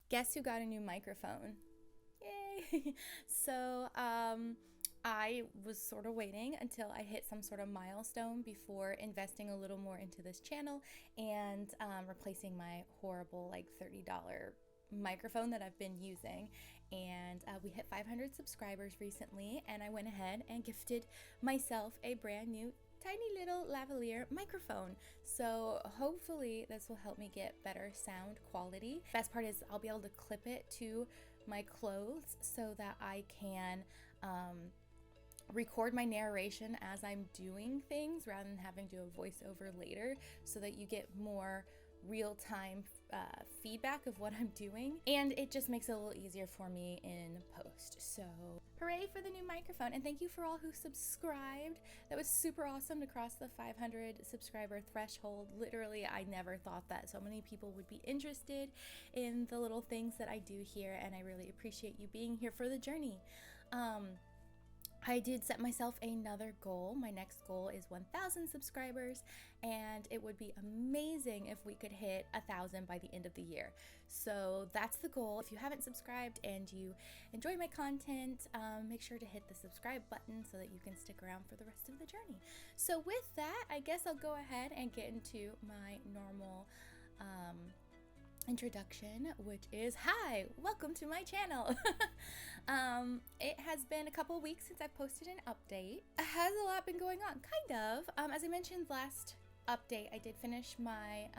Guess who got a new microphone? Yay! So, I was sort of waiting until I hit some sort of milestone before investing a little more into this channel and replacing my horrible, like $30 microphone that I've been using. And we hit 500 subscribers recently, and I went ahead and gifted myself a brand new tiny little lavalier microphone. So hopefully this will help me get better sound quality. Best part is I'll be able to clip it to my clothes so that I can record my narration as I'm doing things rather than having to do a voiceover later, so that you get more real-time feedback of what I'm doing, and it just makes it a little easier for me in post. So hooray for the new microphone, and thank you for all who subscribed. That was super awesome to cross the 500 subscriber threshold. Literally, I never thought that so many people would be interested in the little things that I do here, and I really appreciate you being here for the journey. I did set myself another goal. My next goal is 1,000 subscribers, and it would be amazing if we could hit 1,000 by the end of the year. So that's the goal. If you haven't subscribed and you enjoy my content, make sure to hit the subscribe button so that you can stick around for the rest of the journey. So with that, I guess I'll go ahead and get into my normal introduction, which is hi, welcome to my channel. It has been a couple of weeks since I've posted an update. Has a lot been going on, kind of. As I mentioned last update, I did finish my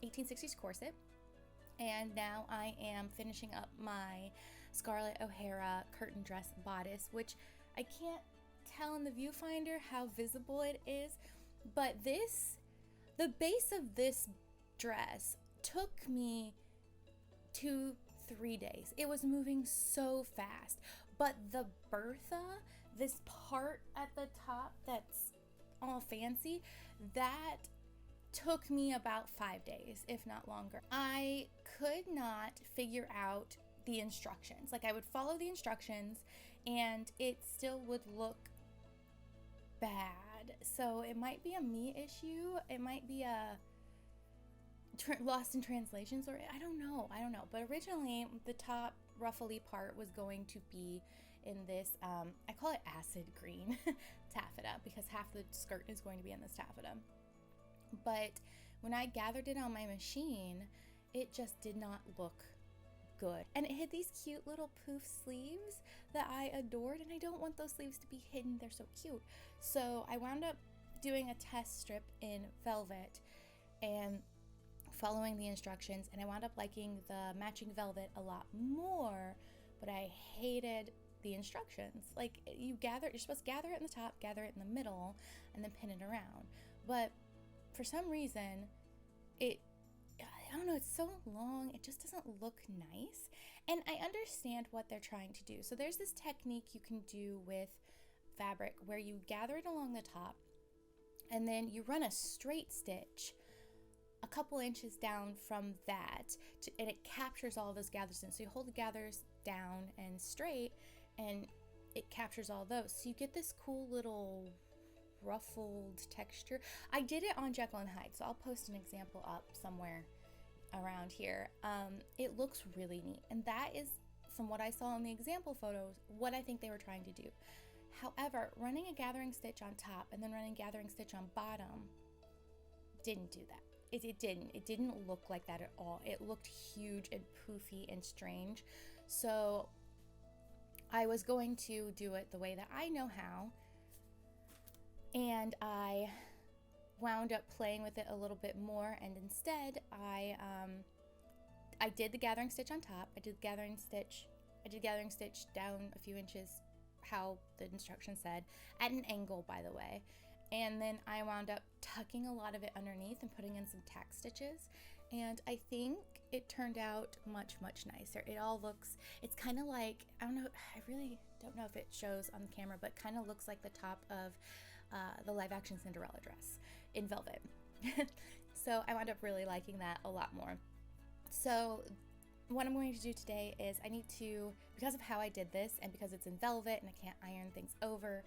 1860s corset, and now I am finishing up my Scarlett O'Hara curtain dress bodice, which I can't tell in the viewfinder how visible it is, but the base of this dress took me 2-3 days. It was moving so fast, but the Bertha, this part at the top that's all fancy, that took me about 5 days, if not longer. I could not figure out the instructions. Like, I would follow the instructions and it still would look bad. So it might be a me issue. It might be a lost in translations, or I don't know. But originally the top ruffly part was going to be in this I call it acid green taffeta, because half the skirt is going to be in this taffeta. But when I gathered it on my machine, it just did not look good, and it had these cute little poof sleeves that I adored, and I don't want those sleeves to be hidden. They're so cute. So I wound up doing a test strip in velvet and following the instructions, and I wound up liking the matching velvet a lot more, but I hated the instructions. Like, you're supposed to gather it in the top, gather it in the middle, and then pin it around. But for some reason, I don't know, it's so long, it just doesn't look nice. And I understand what they're trying to do. So there's this technique you can do with fabric where you gather it along the top, and then you run a straight stitch a couple inches down from that, and it captures all those gathers in. So you hold the gathers down and straight, and it captures all those. So you get this cool little ruffled texture. I did it on Jekyll and Hyde, so I'll post an example up somewhere around here. It looks really neat, and that is, from what I saw in the example photos, what I think they were trying to do. However, running a gathering stitch on top and then running a gathering stitch on bottom didn't do that. It didn't look like that at all. It looked huge and poofy and strange. So I was going to do it the way that I know how, and I wound up playing with it a little bit more, and instead I did the gathering stitch on top. I did gathering stitch down a few inches, how the instructions said, at an angle, by the way. And then I wound up tucking a lot of it underneath and putting in some tack stitches. And I think it turned out much, much nicer. It all looks, it's kind of like, I don't know, I really don't know if it shows on the camera, but kind of looks like the top of the live action Cinderella dress in velvet. So I wound up really liking that a lot more. So what I'm going to do today is I need to, because of how I did this and because it's in velvet and I can't iron things over,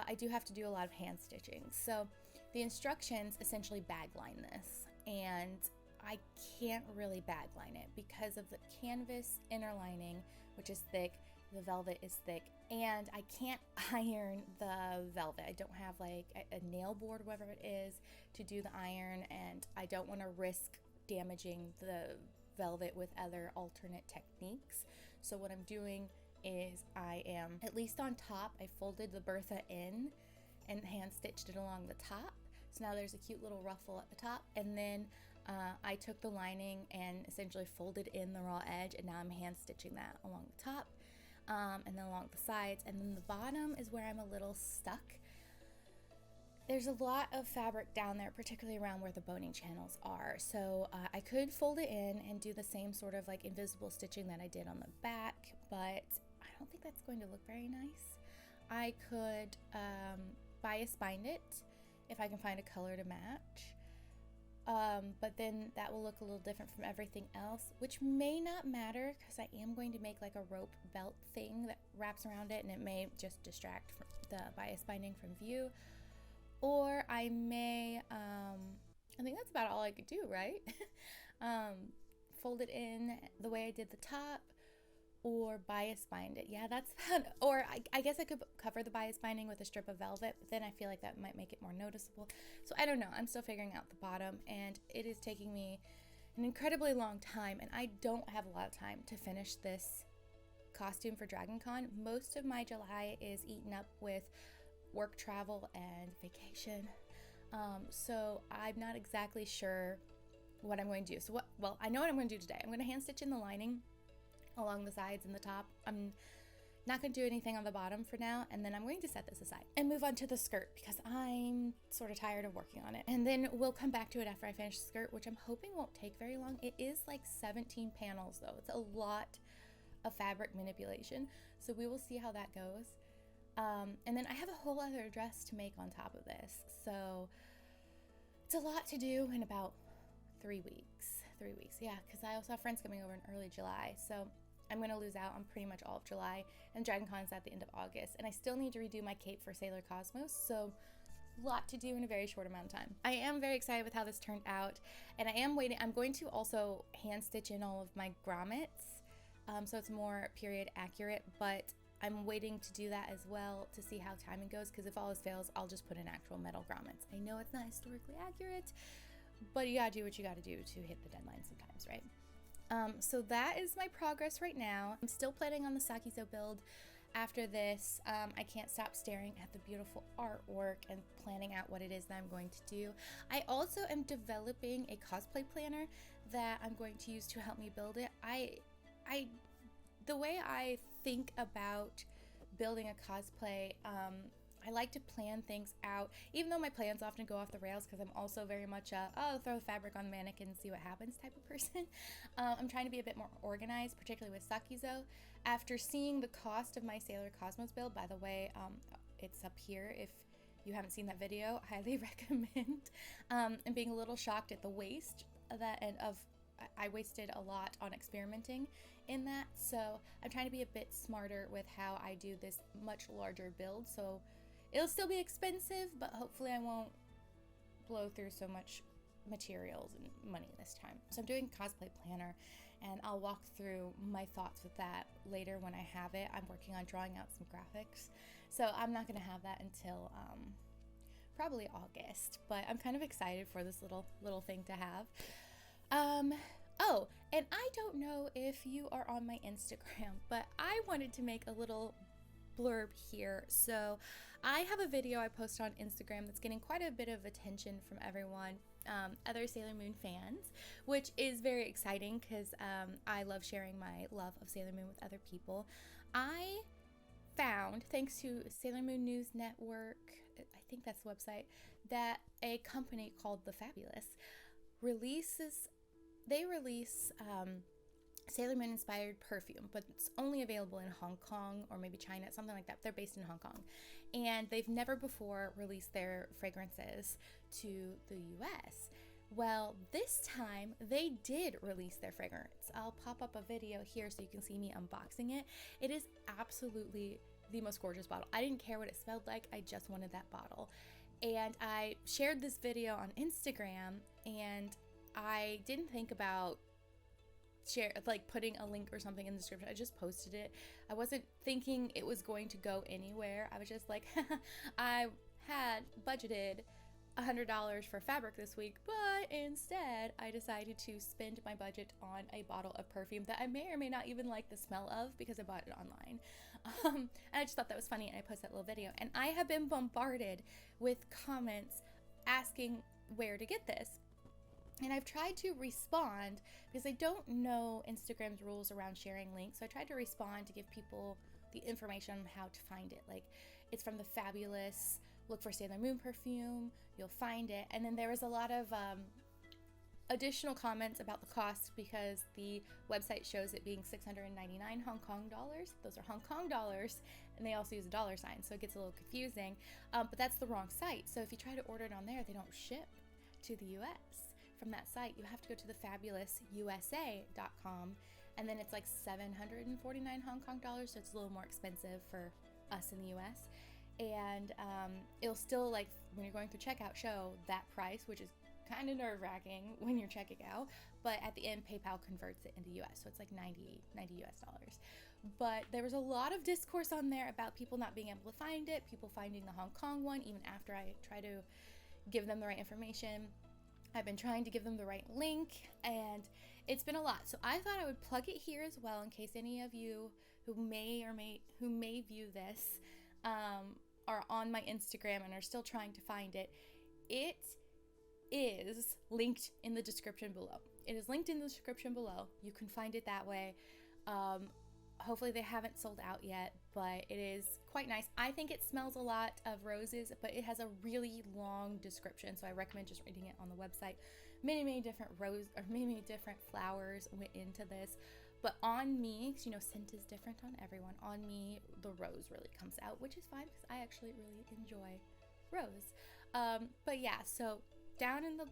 I do have to do a lot of hand stitching. So the instructions essentially bag line this, and I can't really bagline it because of the canvas inner lining, which is thick, the velvet is thick, and I can't iron the velvet. I don't have like a nail board, whatever it is, to do the iron, and I don't want to risk damaging the velvet with other alternate techniques. So what I'm doing is I am, at least on top, I folded the Bertha in and hand stitched it along the top. So now there's a cute little ruffle at the top, and then I took the lining and essentially folded in the raw edge, and now I'm hand stitching that along the top, and then along the sides, and then the bottom is where I'm a little stuck. There's a lot of fabric down there, particularly around where the boning channels are. So I could fold it in and do the same sort of like invisible stitching that I did on the back, but I don't think that's going to look very nice. I could bias bind it if I can find a color to match. But then that will look a little different from everything else, which may not matter because I am going to make like a rope belt thing that wraps around it, and it may just distract from the bias binding from view. Or I may, I think that's about all I could do, right? Fold it in the way I did the top, or bias bind it. Yeah, that's about, or I guess I could cover the bias binding with a strip of velvet, but then I feel like that might make it more noticeable. So I don't know, I'm still figuring out the bottom, and it is taking me an incredibly long time, and I don't have a lot of time to finish this costume for Dragon Con. Most of my July is eaten up with work travel and vacation. So I'm not exactly sure what I'm going to do. So well, I know what I'm going to do today. I'm going to hand stitch in the lining along the sides and the top. I'm not going to do anything on the bottom for now, and then I'm going to set this aside and move on to the skirt because I'm sort of tired of working on it. And then we'll come back to it after I finish the skirt, which I'm hoping won't take very long. It is like 17 panels though. It's a lot of fabric manipulation, so we will see how that goes. And then I have a whole other dress to make on top of this, so it's a lot to do in about 3 weeks. 3 weeks, yeah, because I also have friends coming over in early July, so I'm going to lose out on pretty much all of July, and Dragon Con is at the end of August, and I still need to redo my cape for Sailor Cosmos, so a lot to do in a very short amount of time. I am very excited with how this turned out, and I am waiting. I'm going to also hand stitch in all of my grommets, so it's more period accurate, but I'm waiting to do that as well to see how timing goes, because if all else fails, I'll just put in actual metal grommets. I know it's not historically accurate, but you gotta do what you gotta do to hit the deadline sometimes, right? So that is my progress right now. I'm still planning on the Sakizo build after this. I can't stop staring at the beautiful artwork and planning out what it is that I'm going to do. I also am developing a cosplay planner that I'm going to use to help me build it. The way I think about building a cosplay, I like to plan things out, even though my plans often go off the rails because I'm also very much a, oh, throw the fabric on the mannequin and see what happens type of person. I'm trying to be a bit more organized, particularly with Sakizo. After seeing the cost of my Sailor Cosmos build, by the way, it's up here if you haven't seen that video, highly recommend, and being a little shocked at the waste I wasted a lot on experimenting in that, so I'm trying to be a bit smarter with how I do this much larger build, so it'll still be expensive, but hopefully I won't blow through so much materials and money this time. So I'm doing cosplay planner, and I'll walk through my thoughts with that later when I have it. I'm working on drawing out some graphics, so I'm not going to have that until probably August, but I'm kind of excited for this little thing to have. Oh, and I don't know if you are on my Instagram, but I wanted to make a little blurb here. So I have a video I post on Instagram that's getting quite a bit of attention from everyone, other Sailor Moon fans, which is very exciting because I love sharing my love of Sailor Moon with other people. I found, thanks to Sailor Moon News Network, I think that's the website, that a company called The Fabulous release Sailor Moon inspired perfume, but it's only available in Hong Kong or maybe China, something like that. They're based in Hong Kong, and they've never before released their fragrances to the US. Well, this time they did release their fragrance. I'll pop up a video here so you can see me unboxing it. It is absolutely the most gorgeous bottle. I didn't care what it smelled like, I just wanted that bottle. And I shared this video on Instagram, and I didn't think about putting a link or something in the description. I just posted it. I wasn't thinking it was going to go anywhere. I was just like, I had budgeted $100 for fabric this week, but instead I decided to spend my budget on a bottle of perfume that I may or may not even like the smell of because I bought it online. And I just thought that was funny, and I posted that little video, and I have been bombarded with comments asking where to get this. And I've tried to respond because I don't know Instagram's rules around sharing links. So I tried to respond to give people the information on how to find it. Like, it's from the fabulous, look for Sailor Moon perfume, you'll find it. And then there was a lot of additional comments about the cost because the website shows it being 699 Hong Kong dollars. Those are Hong Kong dollars, and they also use a dollar sign, so it gets a little confusing. But that's the wrong site. So if you try to order it on there, they don't ship to the US. From that site, you have to go to the fabuloususa.com, and then it's like 749 Hong Kong dollars, so it's a little more expensive for us in the US. And it'll still, like, when you're going through checkout, show that price, which is kind of nerve-wracking when you're checking out, but at the end PayPal converts it into US, so it's like 90 US dollars. But there was a lot of discourse on there about people not being able to find it, people finding the Hong Kong one even after I try to give them the right information. I've been trying to give them the right link, and it's been a lot. So I thought I would plug it here as well in case any of you who may view this are on my Instagram and are still trying to find it. It is linked in the description below. It is linked in the description below. You can find it that way. Hopefully they haven't sold out yet, but it is quite nice. I think it smells a lot of roses, but it has a really long description, so I recommend just reading it on the website. Many different many different flowers went into this, but on me, because you know scent is different on everyone, on me the rose really comes out, which is fine because I actually really enjoy rose. But yeah, so down in the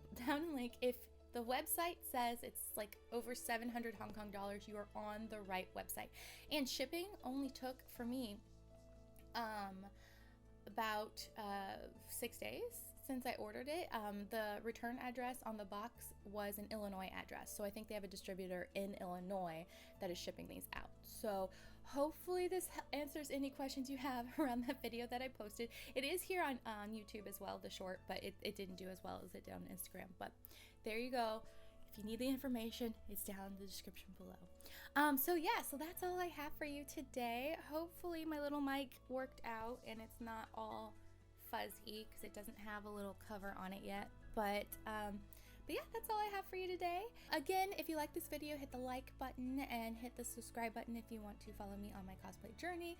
link, if the website says it's like over 700 Hong Kong dollars, you are on the right website. And shipping only took for me about 6 days since I ordered it. The return address on the box was an Illinois address, so I think they have a distributor in Illinois that is shipping these out. So hopefully this answers any questions you have around that video that I posted. It is here on YouTube as well, the short, but it didn't do as well as it did on Instagram. But there you go. If you need the information, it's down in the description below. So that's all I have for you today. Hopefully my little mic worked out and it's not all fuzzy because it doesn't have a little cover on it yet. But yeah, that's all I have for you today. Again, if you like this video, hit the like button and hit the subscribe button if you want to follow me on my cosplay journey.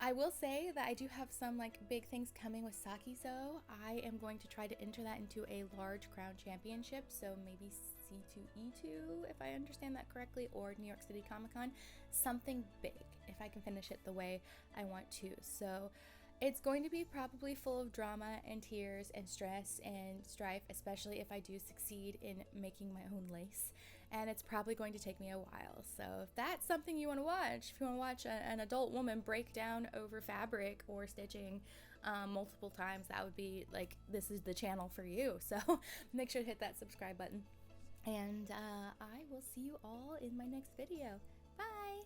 I will say that I do have some big things coming with Sakizo. I am going to try to enter that into a large crown championship, so maybe C2E2 if I understand that correctly, or New York City Comic Con. Something big if I can finish it the way I want to. So it's going to be probably full of drama and tears and stress and strife, especially if I do succeed in making my own lace. And it's probably going to take me a while. So if that's something you want to watch, if you want to watch an adult woman break down over fabric or stitching multiple times, that would be this is the channel for you. So make sure to hit that subscribe button. And I will see you all in my next video. Bye!